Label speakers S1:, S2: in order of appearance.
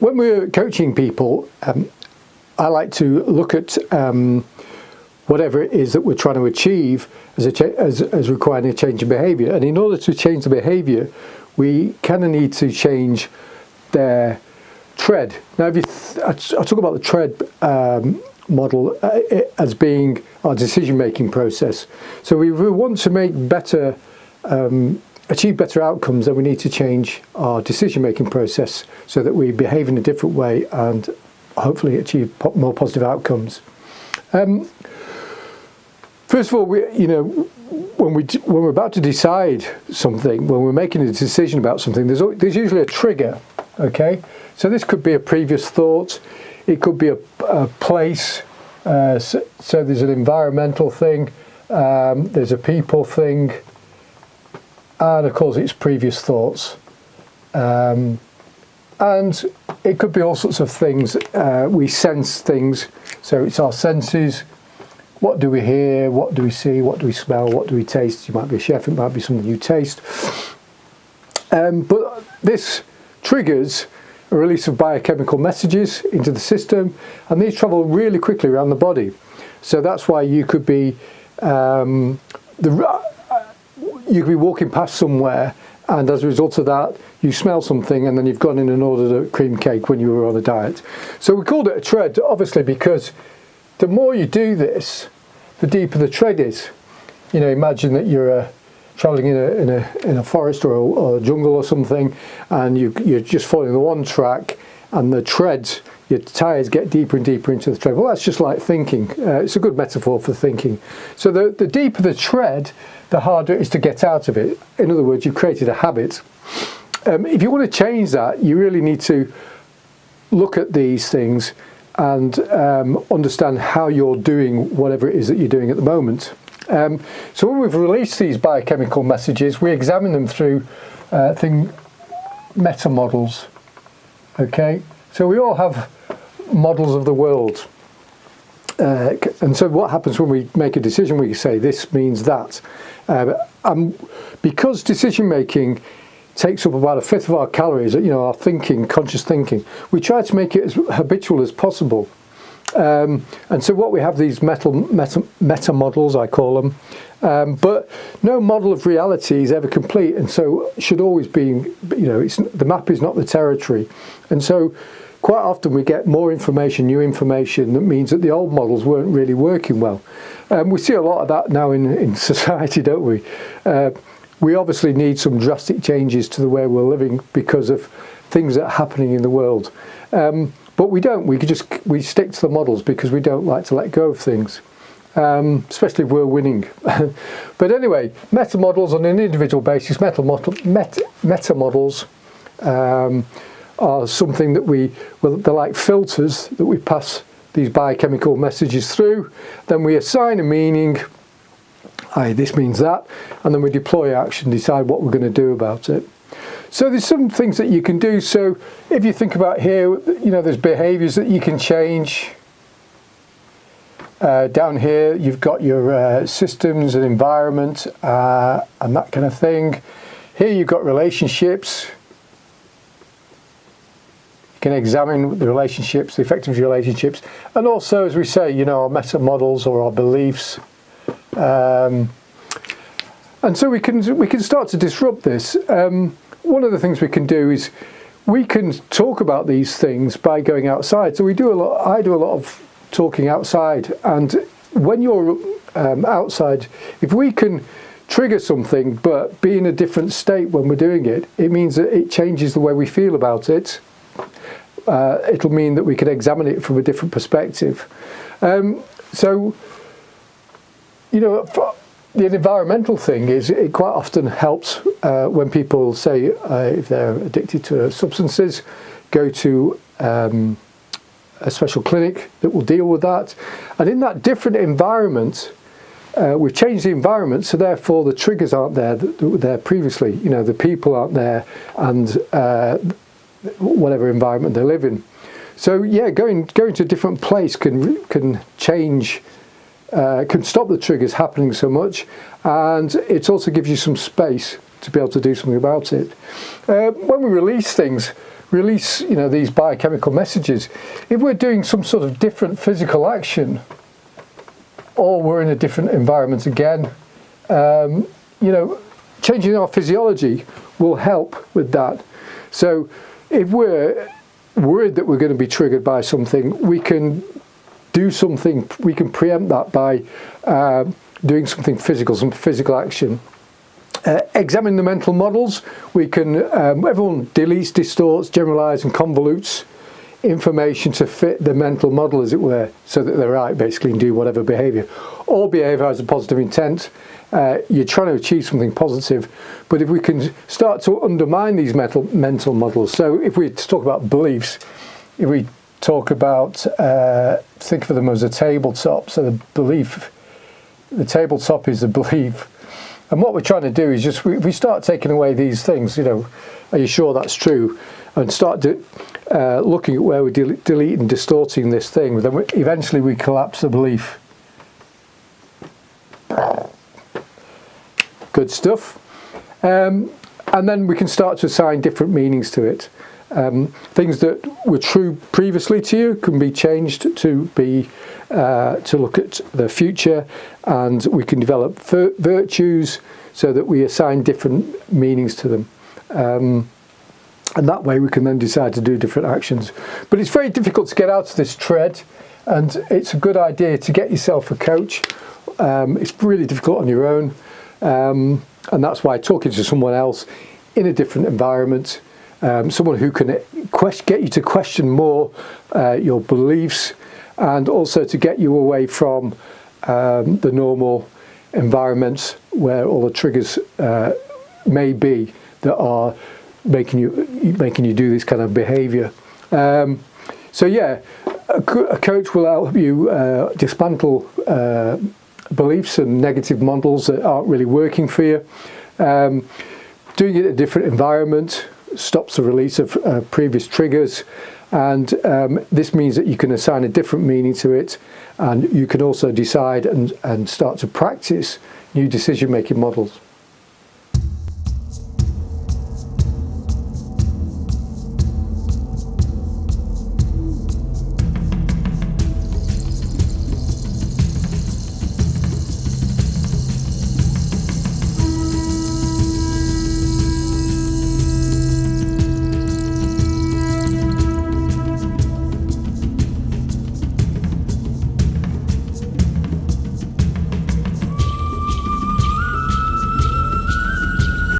S1: when we're coaching people, I like to look at whatever it is that we're trying to achieve as requiring a change in behaviour. And in order to change the behaviour, we kind of need to change their tread. Now, I talk about the tread model as being our decision-making process. So if we want to make better, achieve better outcomes, then we need to change our decision-making process so that we behave in a different way and hopefully achieve more positive outcomes. First of all, when we're about to decide something, when we're making a decision about something, there's usually a trigger. Okay, so this could be a previous thought, it could be a place. So there's an environmental thing, there's a people thing, and of course it's previous thoughts. And it could be all sorts of things. We sense things, so it's our senses. What do we hear? What do we see? What do we smell? What do we taste? You might be a chef, it might be something you taste. But this triggers a release of biochemical messages into the system, and these travel really quickly around the body. So that's why you could be walking past somewhere, and as a result of that, you smell something, and then you've gone in and ordered a cream cake when you were on a diet. So we called it a tread, obviously, because the more you do this, the deeper the tread is. Imagine that you're travelling in a forest or a jungle or something, and you're just following the one track, and the treads, your tyres get deeper and deeper into the tread. Well, that's just like thinking. It's a good metaphor for thinking. So the deeper the tread, the harder it is to get out of it. In other words, you've created a habit. If you want to change that, you really need to look at these things and understand how you're doing whatever it is that you're doing at the moment. So when we've released these biochemical messages, we examine them through meta models. Okay, so we all have models of the world, and so what happens when we make a decision? We say this means that, because decision making takes up about 1/5 of our calories. Our thinking, conscious thinking. We try to make it as habitual as possible. And so what we have these meta models, I call them, but no model of reality is ever complete, and so should always be, the map is not the territory. And so quite often we get more information, new information, that means that the old models weren't really working well. We see a lot of that now in society, don't we? We obviously need some drastic changes to the way we're living because of things that are happening in the world. But we don't. We stick to the models because we don't like to let go of things, especially if we're winning. But anyway, meta models on an individual basis. Meta models are something that they're like filters that we pass these biochemical messages through. Then we assign a meaning. This means that, and then we deploy action, decide what we're going to do about it. So there's some things that you can do. So if you think about here, there's behaviours that you can change. Down here, you've got your systems and environment and that kind of thing. Here you've got relationships. You can examine the relationships, the effect of your relationships, and also, as we say, our meta models or our beliefs. And so we can start to disrupt this. One of the things we can do is we can talk about these things by going outside. So I do a lot of talking outside, and when you're outside, if we can trigger something but be in a different state when we're doing it, it means that it changes the way we feel about it. It'll mean that we can examine it from a different perspective. The environmental thing is it quite often helps when people say if they're addicted to substances, go to a special clinic that will deal with that. And in that different environment, we've changed the environment, so therefore the triggers aren't there that were there previously. The people aren't there, and whatever environment they live in. So yeah, going to a different place can change. Can stop the triggers happening so much, and it also gives you some space to be able to do something about it. When we release things, release, these biochemical messages. If we're doing some sort of different physical action, or we're in a different environment again, changing our physiology will help with that. So if we're worried that we're going to be triggered by something, we can do something, we can preempt that by doing something physical, some physical action. Examine the mental models. We can, everyone deletes, distorts, generalizes and convolutes information to fit the mental model, as it were, so that they're right, basically, and do whatever behavior. All behavior has a positive intent. You're trying to achieve something positive, but if we can start to undermine these mental models, so if we talk about beliefs, if we talk about, think of them as a tabletop, so the tabletop is the belief, and what we're trying to do is just, if we start taking away these things, are you sure that's true, and start looking at where we're deleting and distorting this thing, then eventually we collapse the belief. Good stuff. And then we can start to assign different meanings to it. Things that were true previously to you can be changed to be to look at the future, and we can develop virtues so that we assign different meanings to them. And that way we can then decide to do different actions. But it's very difficult to get out of this tread, and it's a good idea to get yourself a coach. It's really difficult on your own, and that's why talking to someone else in a different environment, someone who can get you to question more your beliefs, and also to get you away from the normal environments where all the triggers may be that are making you do this kind of behavior. So yeah, a coach will help you dismantle beliefs and negative models that aren't really working for you. Doing it in a different environment stops the release of previous triggers, and this means that you can assign a different meaning to it, and you can also decide and start to practice new decision-making models.